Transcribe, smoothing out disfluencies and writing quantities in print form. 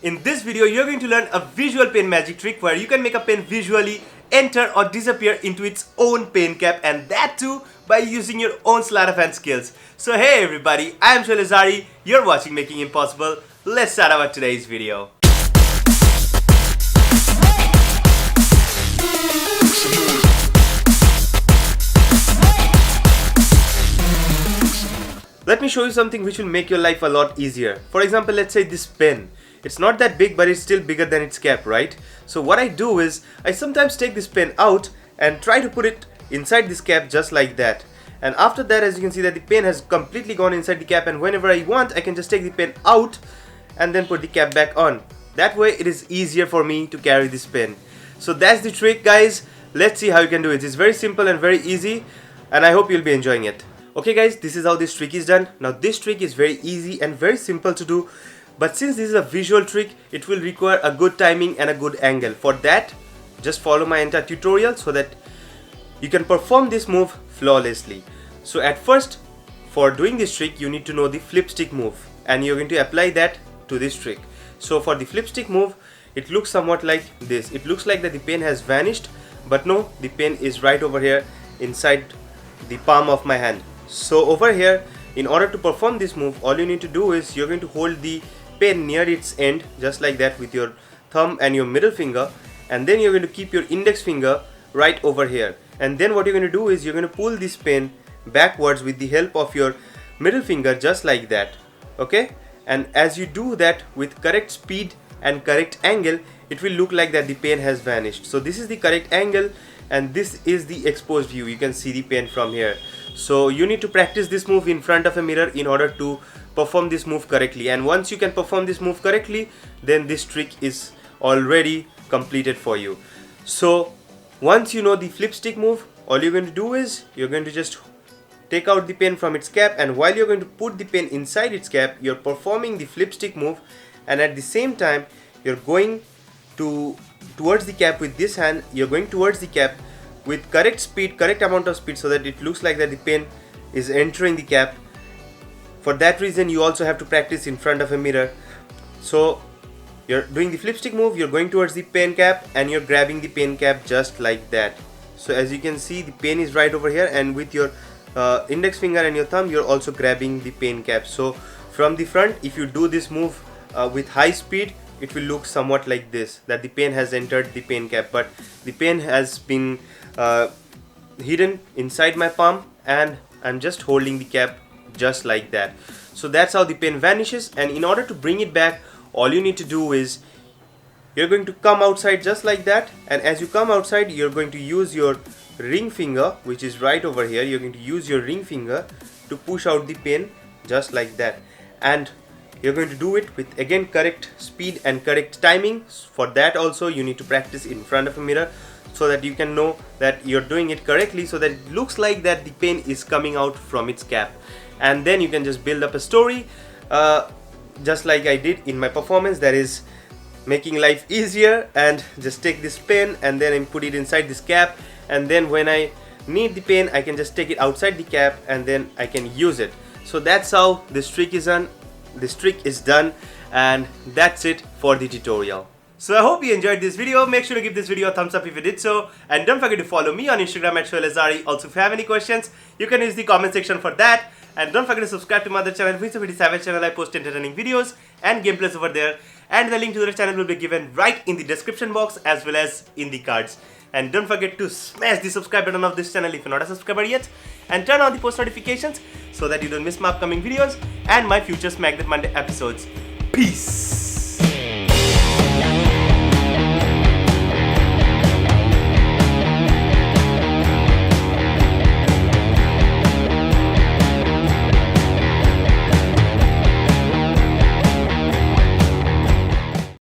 In this video, you're going to learn a visual pen magic trick where you can make a pen visually enter or disappear into its own pen cap, and that too by using your own sleight of hand skills. So hey everybody, I'm Shalazari, you're watching Making Impossible. Let's start our today's video. Let me show you something which will make your life a lot easier. For example, let's say this pen. It's not that big, but it's still bigger than its cap, right? So what I do is, I sometimes take this pen out and try to put it inside this cap just like that. And after that, as you can see that the pen has completely gone inside the cap, and whenever I want, I can just take the pen out and then put the cap back on. That way it is easier for me to carry this pen. So that's the trick, guys. Let's see how you can do it. It's very simple and very easy, and I hope you'll be enjoying it. Okay guys, this is how this trick is done. Now this trick is very easy and very simple to do, but since this is a visual trick, it will require a good timing and a good angle. For that, just follow my entire tutorial so that you can perform this move flawlessly. So at first, for doing this trick, you need to know the flip stick move, and you're going to apply that to this trick. So for the flip stick move, it looks somewhat like this. It looks like that the pen has vanished, but no, the pen is right over here inside the palm of my hand. So over here, in order to perform this move, all you need to do is you're going to hold the pen near its end just like that with your thumb and your middle finger, and then you're going to keep your index finger right over here. And then what you're going to do is you're going to pull this pen backwards with the help of your middle finger just like that. Okay, and as you do that with correct speed and correct angle, it will look like that the pen has vanished. So this is the correct angle and this is the exposed view. You can see the pen from here. So you need to practice this move in front of a mirror in order to perform this move correctly. And once you can perform this move correctly, then this trick is already completed for you. So once you know the flip stick move, all you're going to do is you're going to just take out the pen from its cap, and while you're going to put the pen inside its cap, you're performing the flip stick move, and at the same time you're going towards the cap with this hand. You're going towards the cap with correct speed, correct amount of speed, so that it looks like that the pen is entering the cap. For that reason, you also have to practice in front of a mirror. So you're doing the flip stick move, you're going towards the pen cap, and you're grabbing the pen cap just like that. So as you can see, the pen is right over here, and with your index finger and your thumb, you're also grabbing the pen cap. So from the front, if you do this move with high speed, it will look somewhat like this, that the pen has entered the pen cap, but the pen has been hidden inside my palm, and I'm just holding the cap just like that. So that's how the pen vanishes. And in order to bring it back, all you need to do is you're going to come outside just like that, and as you come outside, you're going to use your ring finger, which is right over here. You're going to use your ring finger to push out the pen just like that, and you're going to do it with again correct speed and correct timing. For that also you need to practice in front of a mirror so that you can know that you're doing it correctly, so that it looks like that the pen is coming out from its cap. And then you can just build up a story just like I did in my performance, that is making life easier, and just take this pen and then I put it inside this cap, and then when I need the pen, I can just take it outside the cap and then I can use it. So that's how this trick is done. This trick is done, and that's it for the tutorial. So I hope you enjoyed this video. Make sure to give this video a thumbs up if you did so, and don't forget to follow me on Instagram at Shalazari. Also, if you have any questions, you can use the comment section for that, and don't forget to subscribe to my other channel, which is a Savage channel. I post entertaining videos and gameplays over there, and the link to the channel will be given right in the description box as well as in the cards. And don't forget to smash the subscribe button of this channel if you're not a subscriber yet, and turn on the post notifications so that you don't miss my upcoming videos and my future Smack That Monday episodes. Peace!